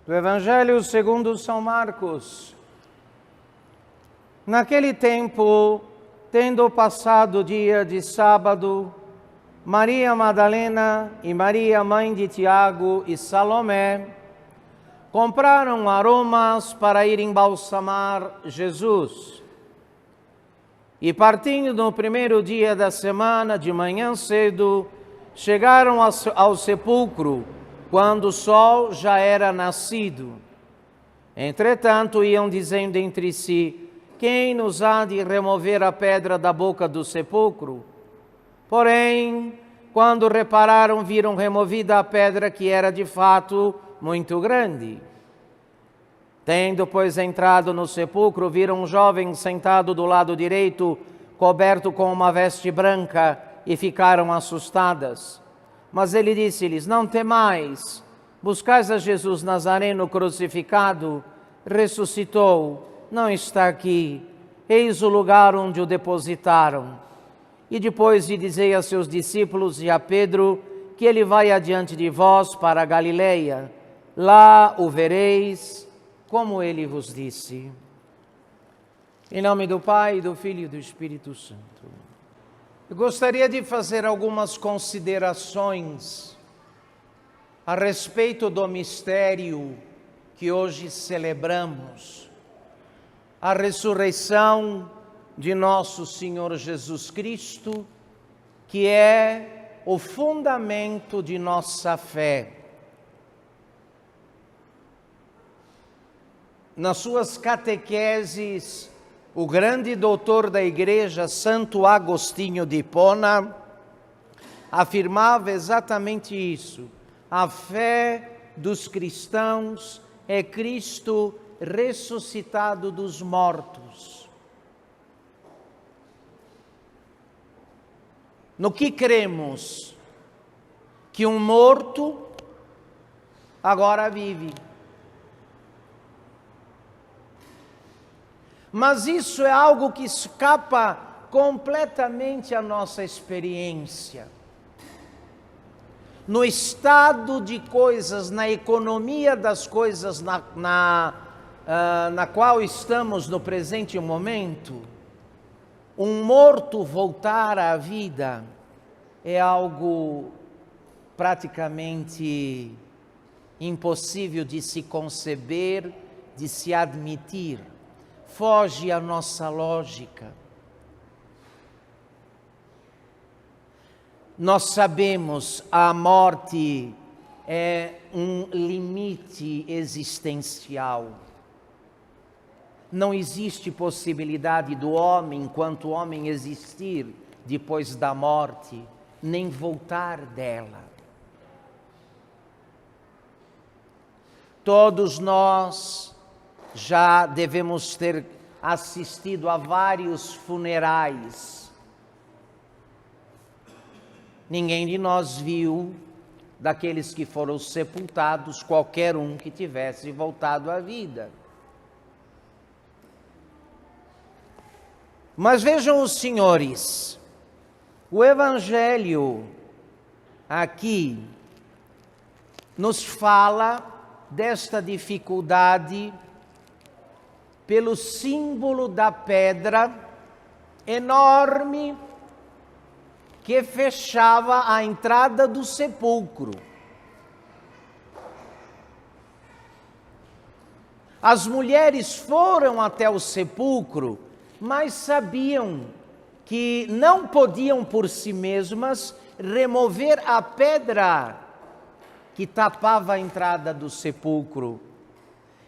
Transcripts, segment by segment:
Do Evangelho segundo São Marcos. Naquele tempo, tendo passado o dia de sábado, Maria Madalena e Maria, mãe de Tiago e Salomé, compraram aromas para ir embalsamar Jesus. E partindo no primeiro dia da semana, de manhã cedo, chegaram ao sepulcro, quando o sol já era nascido. Entretanto, iam dizendo entre si: quem nos há de remover a pedra da boca do sepulcro? Porém, quando repararam, viram removida a pedra, que era de fato muito grande. Tendo, pois, entrado no sepulcro, viram um jovem sentado do lado direito, coberto com uma veste branca, e ficaram assustadas. Mas ele disse-lhes: não temais, buscais a Jesus Nazareno crucificado, ressuscitou, não está aqui, eis o lugar onde o depositaram. E depois lhe dizei a seus discípulos e a Pedro que ele vai adiante de vós para a Galileia, lá o vereis, como ele vos disse. Em nome do Pai, do Filho e do Espírito Santo. Eu gostaria de fazer algumas considerações a respeito do mistério que hoje celebramos, a ressurreição de nosso Senhor Jesus Cristo, que é o fundamento de nossa fé. Nas suas catequeses, o grande doutor da Igreja, Santo Agostinho de Hipona, afirmava exatamente isso. A fé dos cristãos é Cristo ressuscitado dos mortos. No que cremos? Que um morto agora vive. Mas isso é algo que escapa completamente à nossa experiência. No estado de coisas, na economia das coisas na qual estamos no presente momento, um morto voltar à vida é algo praticamente impossível de se conceber, de se admitir. Foge à nossa lógica. Nós sabemos a morte é um limite existencial. Não existe possibilidade do homem, enquanto homem existir, depois da morte, nem voltar dela. Todos nós já devemos ter assistido a vários funerais. Ninguém de nós viu, daqueles que foram sepultados, qualquer um que tivesse voltado à vida. Mas vejam os senhores, o Evangelho aqui nos fala desta dificuldade pelo símbolo da pedra enorme que fechava a entrada do sepulcro. As mulheres foram até o sepulcro, mas sabiam que não podiam por si mesmas remover a pedra que tapava a entrada do sepulcro.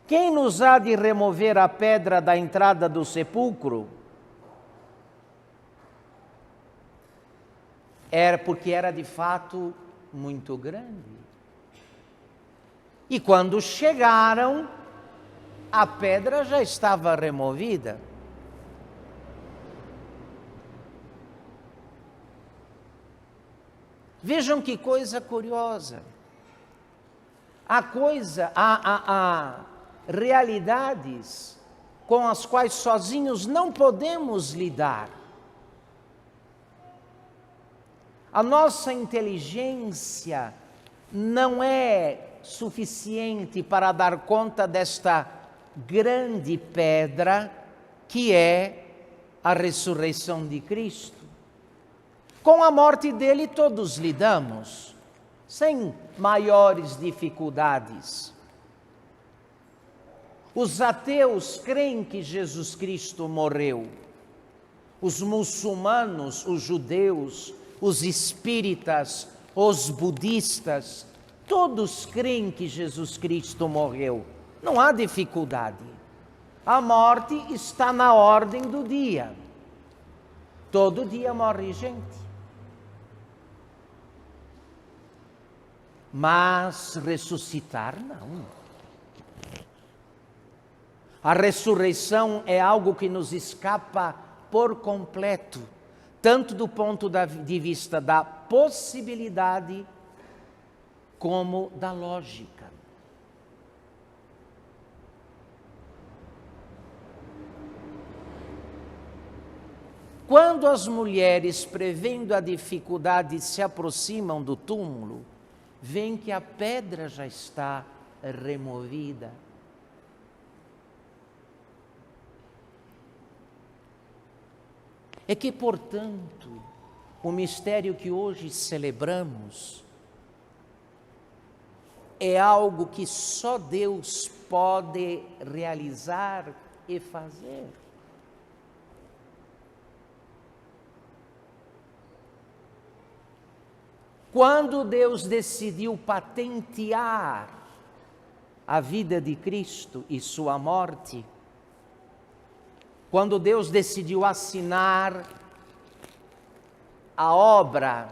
Quem nos há de remover a pedra da entrada do sepulcro? Era porque era de fato muito grande. E quando chegaram, a pedra já estava removida. Vejam que coisa curiosa. Há realidades com as quais sozinhos não podemos lidar. A nossa inteligência não é suficiente para dar conta desta grande pedra que é a ressurreição de Cristo. Com a morte dele todos lidamos, sem maiores dificuldades. Os ateus creem que Jesus Cristo morreu. Os muçulmanos, os judeus, os espíritas, os budistas, todos creem que Jesus Cristo morreu. Não há dificuldade. A morte está na ordem do dia. Todo dia morre gente. Mas ressuscitar, não. A ressurreição é algo que nos escapa por completo, tanto do ponto de vista da possibilidade como da lógica. Quando as mulheres, prevendo a dificuldade, se aproximam do túmulo, veem que a pedra já está removida. É que, portanto, o mistério que hoje celebramos é algo que só Deus pode realizar e fazer. Quando Deus decidiu patentear a vida de Cristo e sua morte, quando Deus decidiu assinar a obra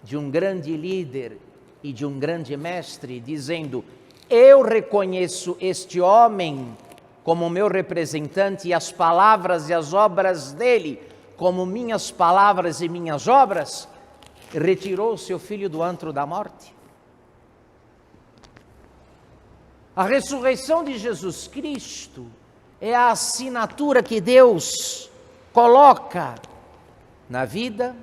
de um grande líder e de um grande mestre, dizendo: eu reconheço este homem como meu representante e as palavras e as obras dele como minhas palavras e minhas obras, retirou seu filho do antro da morte. A ressurreição de Jesus Cristo é a assinatura que Deus coloca na vida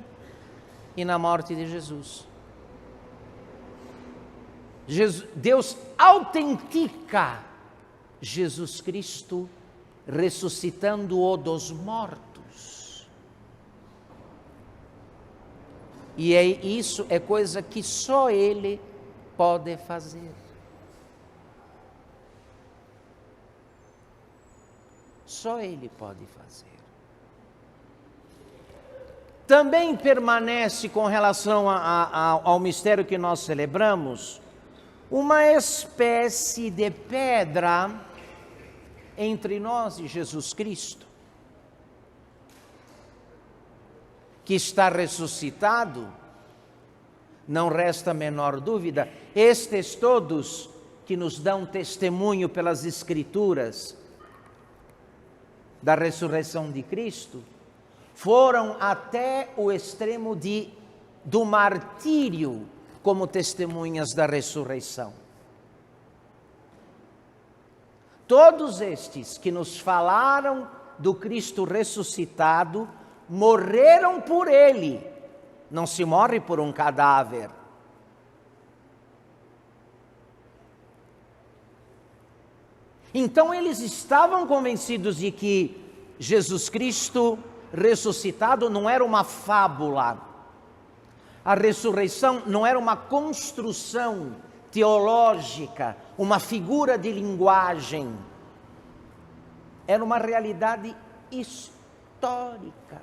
e na morte de Jesus. Deus autentica Jesus Cristo ressuscitando-o dos mortos. E isso é coisa que só Ele pode fazer. Só Ele pode fazer. Também permanece com relação ao mistério que nós celebramos, uma espécie de pedra entre nós e Jesus Cristo, que está ressuscitado, não resta a menor dúvida. Estes todos que nos dão testemunho pelas Escrituras da ressurreição de Cristo, foram até o extremo do martírio como testemunhas da ressurreição. Todos estes que nos falaram do Cristo ressuscitado, morreram por Ele. Não se morre por um cadáver. Então eles estavam convencidos de que Jesus Cristo ressuscitado não era uma fábula. A ressurreição não era uma construção teológica, uma figura de linguagem. Era uma realidade histórica.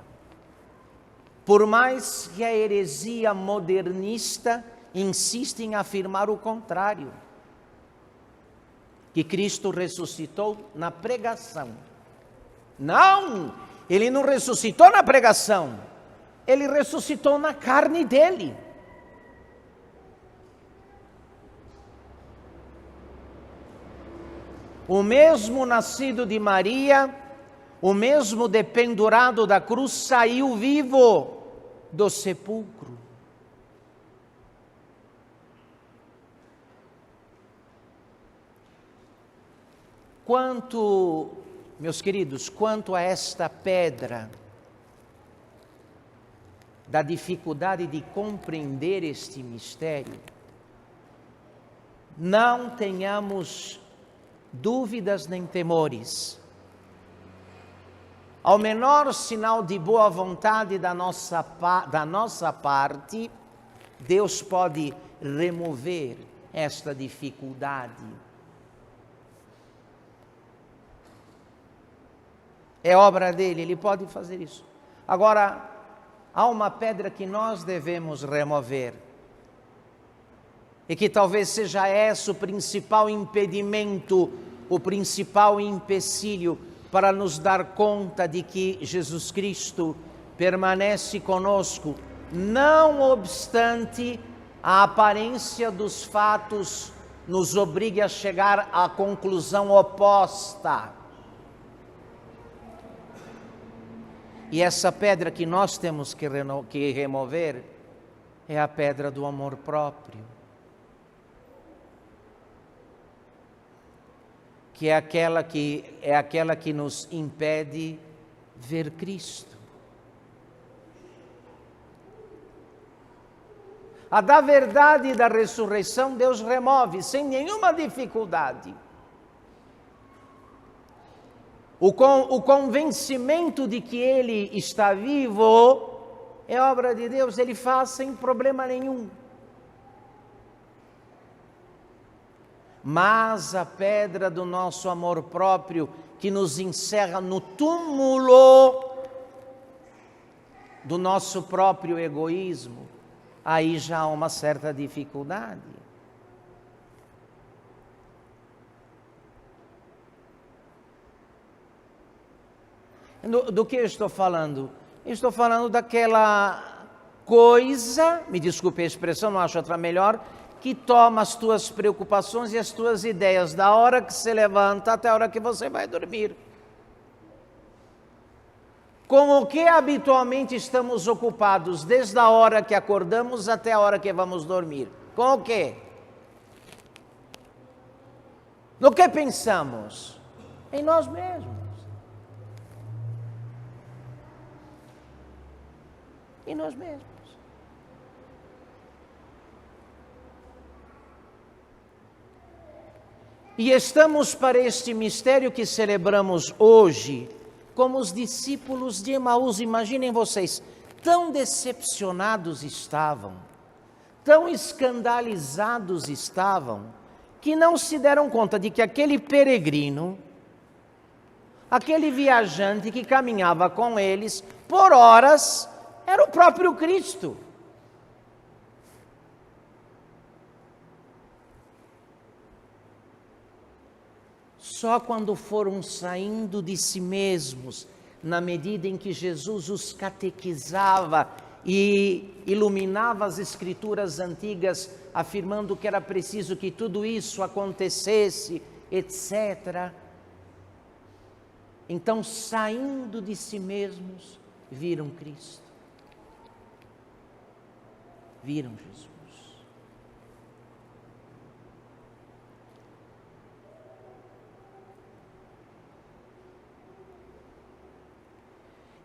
Por mais que a heresia modernista insiste em afirmar o contrário, que Cristo ressuscitou na pregação. Não, Ele não ressuscitou na pregação, Ele ressuscitou na carne dele. O mesmo nascido de Maria, o mesmo dependurado da cruz, saiu vivo do sepulcro. Meus queridos, quanto a esta pedra, da dificuldade de compreender este mistério, não tenhamos dúvidas nem temores. Ao menor sinal de boa vontade da nossa parte, Deus pode remover esta dificuldade. É obra dele, ele pode fazer isso. Agora, há uma pedra que nós devemos remover, e que talvez seja esse o principal impedimento, o principal empecilho para nos dar conta de que Jesus Cristo permanece conosco, não obstante a aparência dos fatos nos obrigue a chegar à conclusão oposta. E essa pedra que nós temos que remover é a pedra do amor próprio, que é aquela que nos impede ver Cristo. A da verdade e da ressurreição Deus remove sem nenhuma dificuldade. O convencimento de que Ele está vivo é obra de Deus, Ele faz sem problema nenhum. Mas a pedra do nosso amor próprio, que nos encerra no túmulo do nosso próprio egoísmo, aí já há uma certa dificuldade. Do que eu estou falando? Eu estou falando daquela coisa, me desculpe a expressão, não acho outra melhor, que toma as tuas preocupações e as tuas ideias da hora que você levanta até a hora que você vai dormir. Com o que habitualmente estamos ocupados, desde a hora que acordamos até a hora que vamos dormir? Com o quê? No que pensamos? Em nós mesmos. Em nós mesmos. E estamos para este mistério que celebramos hoje, como os discípulos de Emaús. Imaginem vocês, tão decepcionados estavam, tão escandalizados estavam, que não se deram conta de que aquele peregrino, aquele viajante que caminhava com eles por horas, era o próprio Cristo. Só quando foram saindo de si mesmos, na medida em que Jesus os catequizava e iluminava as Escrituras antigas, afirmando que era preciso que tudo isso acontecesse, etc. Então, saindo de si mesmos, viram Cristo. Viram Jesus.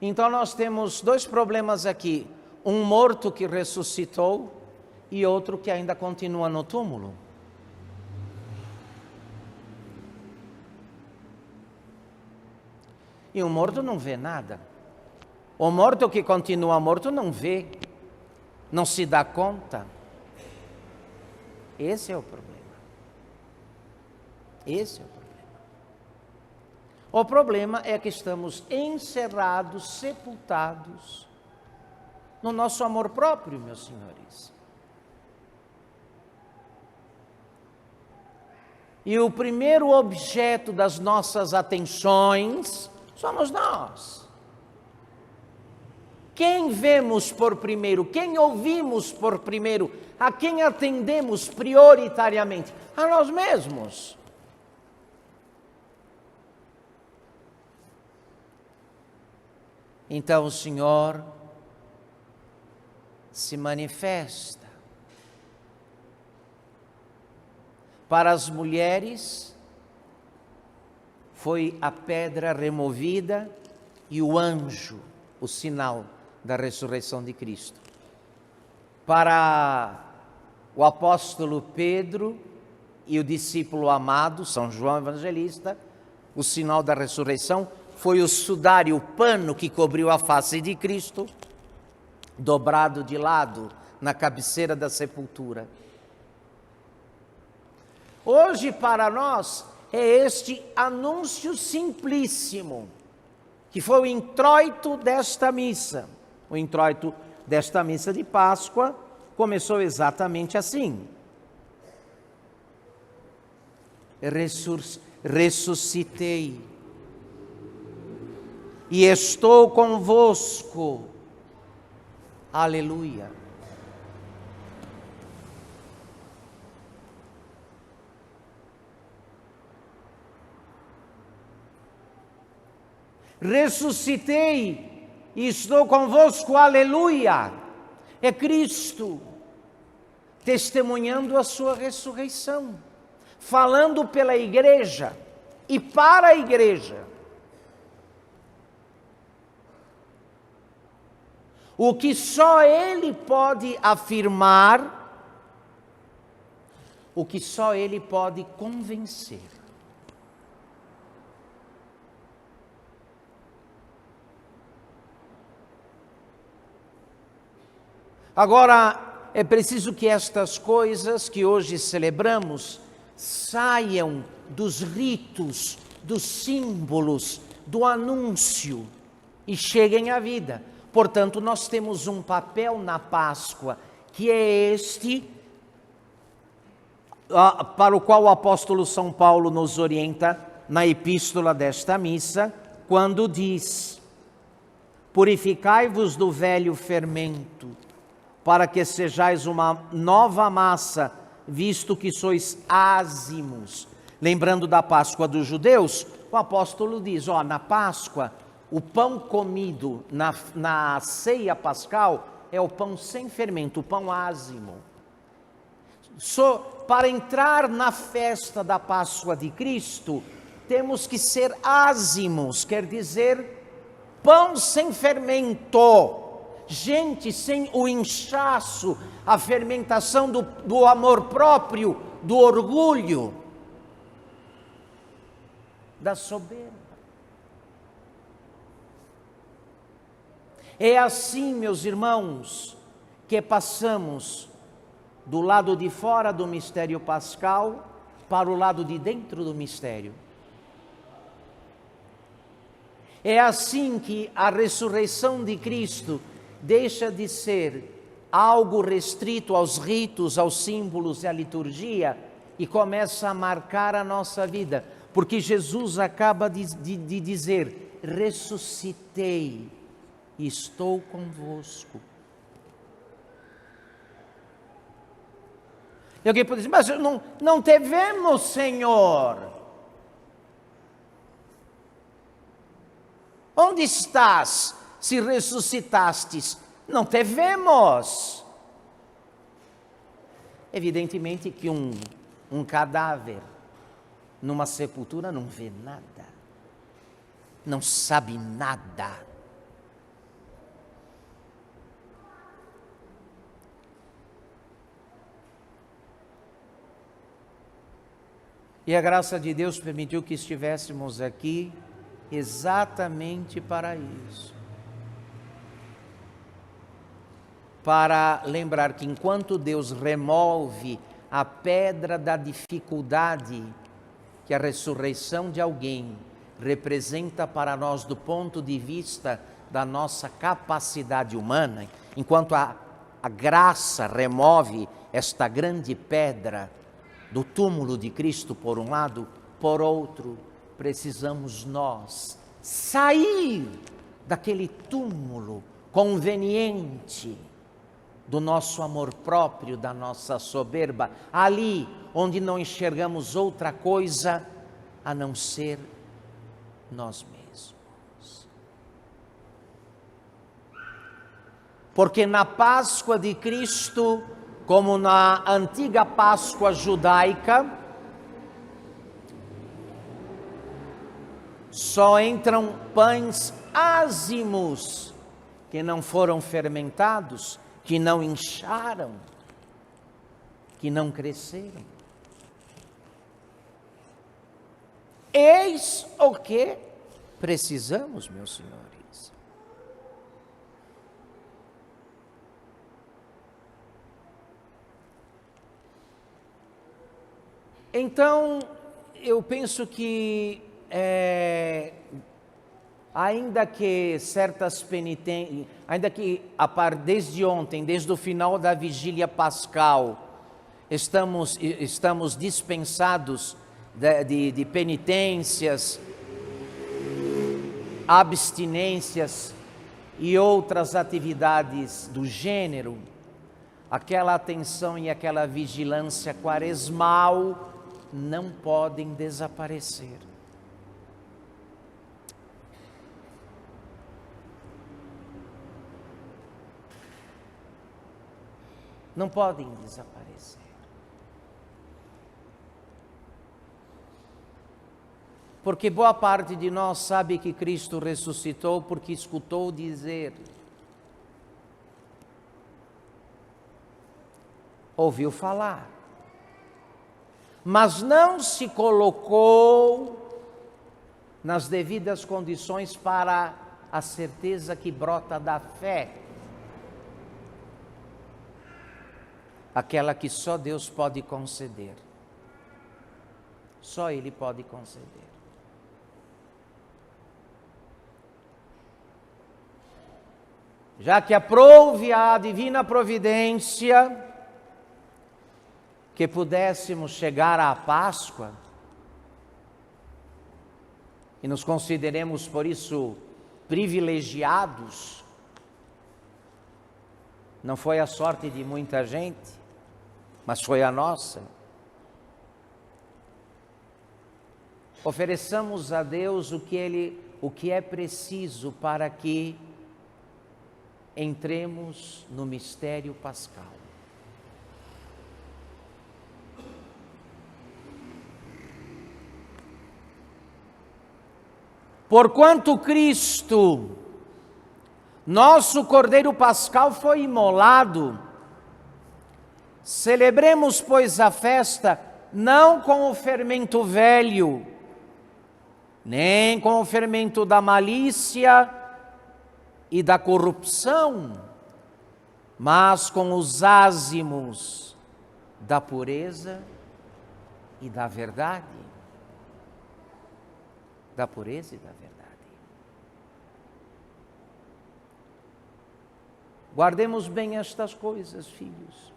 Então nós temos dois problemas aqui, um morto que ressuscitou e outro que ainda continua no túmulo. E o morto não vê nada. O morto que continua morto não vê, não se dá conta. Esse é o problema. Esse é o problema. O problema é que estamos encerrados, sepultados no nosso amor próprio, meus senhores. E o primeiro objeto das nossas atenções somos nós. Quem vemos por primeiro? Quem ouvimos por primeiro? A quem atendemos prioritariamente? A nós mesmos. Então o Senhor se manifesta. Para as mulheres, foi a pedra removida e o anjo, o sinal da ressurreição de Cristo. Para o apóstolo Pedro e o discípulo amado, São João Evangelista, o sinal da ressurreição foi o sudário, o pano que cobriu a face de Cristo, dobrado de lado na cabeceira da sepultura. Hoje, para nós, é este anúncio simplíssimo, que foi o introito desta missa. O introito desta missa de Páscoa começou exatamente assim. Ressuscitei e estou convosco. Aleluia. Ressuscitei e estou convosco, aleluia. É Cristo testemunhando a sua ressurreição, falando pela igreja e para a igreja. O que só Ele pode afirmar, o que só Ele pode convencer. Agora, é preciso que estas coisas que hoje celebramos saiam dos ritos, dos símbolos, do anúncio e cheguem à vida. Portanto, nós temos um papel na Páscoa, que é este, para o qual o apóstolo São Paulo nos orienta na epístola desta missa, quando diz: purificai-vos do velho fermento, para que sejais uma nova massa, visto que sois ázimos. Lembrando da Páscoa dos judeus, o apóstolo diz, na Páscoa, o pão comido na ceia pascal é o pão sem fermento, o pão ázimo. Para entrar na festa da Páscoa de Cristo, temos que ser ázimos, quer dizer, pão sem fermento. Gente sem o inchaço, a fermentação do amor próprio, do orgulho, da soberba. É assim, meus irmãos, que passamos do lado de fora do mistério pascal para o lado de dentro do mistério. É assim que a ressurreição de Cristo deixa de ser algo restrito aos ritos, aos símbolos e à liturgia e começa a marcar a nossa vida, porque Jesus acaba de dizer: ressuscitei e estou convosco. E alguém pode dizer: mas não te vemos, Senhor. Onde estás? Se ressuscitastes, não te vemos. Evidentemente que um cadáver numa sepultura não vê nada, não sabe nada. E a graça de Deus permitiu que estivéssemos aqui exatamente para isso. Para lembrar que enquanto Deus remove a pedra da dificuldade que a ressurreição de alguém representa para nós do ponto de vista da nossa capacidade humana, enquanto a graça remove esta grande pedra do túmulo de Cristo por um lado, por outro, precisamos nós sair daquele túmulo conveniente do nosso amor próprio, da nossa soberba, ali onde não enxergamos outra coisa a não ser nós mesmos. Porque na Páscoa de Cristo, como na antiga Páscoa judaica, só entram pães ázimos, que não foram fermentados, que não incharam, que não cresceram. Eis o que precisamos, meus senhores. Então, eu penso que, ainda que certas penitências, ainda que desde ontem, desde o final da vigília pascal, estamos dispensados de penitências, abstinências e outras atividades do gênero, aquela atenção e aquela vigilância quaresmal não podem desaparecer. Não podem desaparecer. Porque boa parte de nós sabe que Cristo ressuscitou porque escutou dizer, ouviu falar, mas não se colocou nas devidas condições para a certeza que brota da fé, aquela que só Deus pode conceder, só Ele pode conceder. Já que aprouve a divina providência que pudéssemos chegar à Páscoa, e nos consideremos por isso privilegiados, não foi a sorte de muita gente, mas foi a nossa. Ofereçamos a Deus o que é preciso para que entremos no mistério pascal. Porquanto Cristo, nosso Cordeiro Pascal, foi imolado, celebremos, pois, a festa não com o fermento velho, nem com o fermento da malícia e da corrupção, mas com os ázimos da pureza e da verdade. Da pureza e da verdade. Guardemos bem estas coisas, filhos.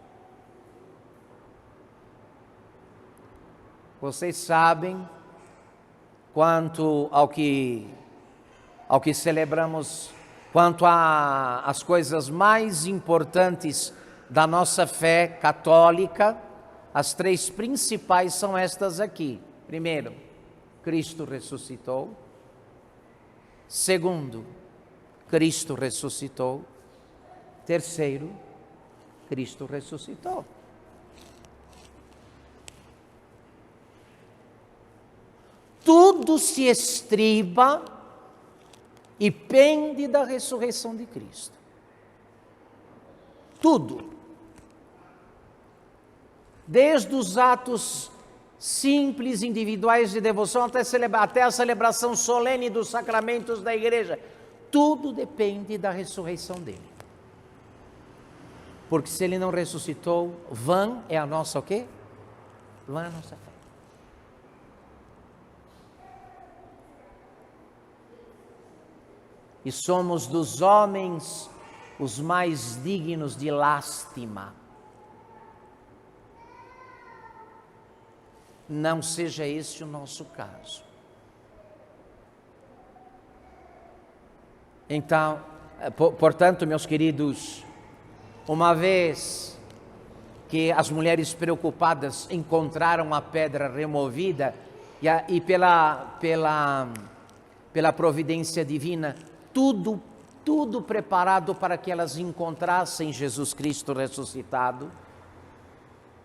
Vocês sabem quanto ao que celebramos, quanto às coisas mais importantes da nossa fé católica, as três principais são estas aqui. Primeiro, Cristo ressuscitou. Segundo, Cristo ressuscitou. Terceiro, Cristo ressuscitou. Tudo se estriba e pende da ressurreição de Cristo. Tudo. Desde os atos simples, individuais de devoção, até a celebração solene dos sacramentos da igreja. Tudo depende da ressurreição dele. Porque se ele não ressuscitou, vã é a nossa o quê? Vã é a nossa fé. E somos dos homens os mais dignos de lástima. Não seja esse o nosso caso. Então, portanto, meus queridos, uma vez que as mulheres preocupadas encontraram a pedra removida e pela providência divina, tudo preparado para que elas encontrassem Jesus Cristo ressuscitado,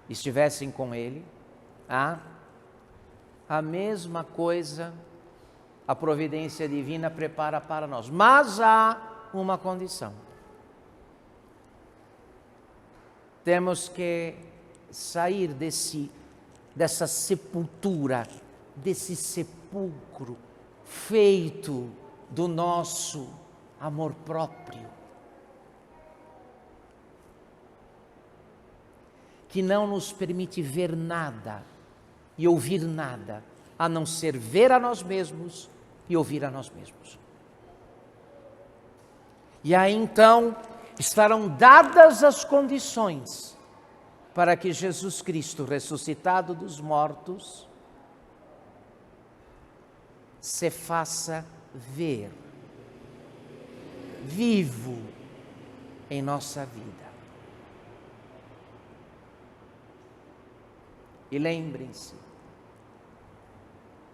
estivessem com Ele, a mesma coisa a providência divina prepara para nós. Mas há uma condição. Temos que sair dessa sepultura desse sepulcro feito do nosso amor próprio, que não nos permite ver nada e ouvir nada, a não ser ver a nós mesmos e ouvir a nós mesmos. E aí então estarão dadas as condições para que Jesus Cristo, ressuscitado dos mortos, se faça ver, vivo em nossa vida. E lembrem-se,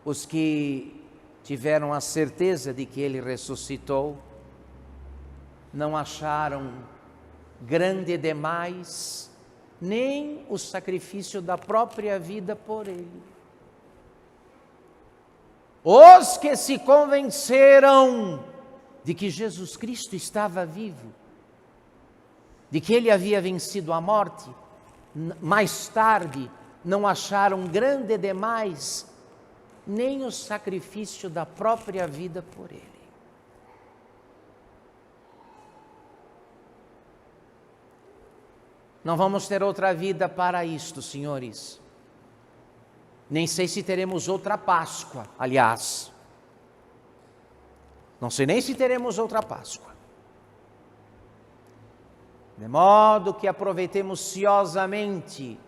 os que tiveram a certeza de que Ele ressuscitou, não acharam grande demais nem o sacrifício da própria vida por Ele. Os que se convenceram de que Jesus Cristo estava vivo, de que Ele havia vencido a morte, mais tarde não acharam grande demais nem o sacrifício da própria vida por Ele. Não vamos ter outra vida para isto, senhores. Nem sei se teremos outra Páscoa, aliás. Não sei nem se teremos outra Páscoa. De modo que aproveitemos ciosamente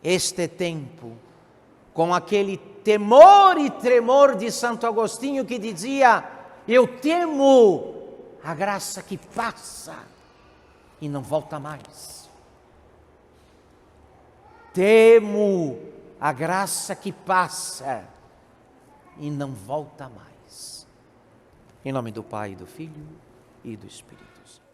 este tempo, com aquele temor e tremor de Santo Agostinho que dizia: eu temo a graça que passa e não volta mais. Temo a graça que passa e não volta mais. Em nome do Pai, do Filho e do Espírito Santo.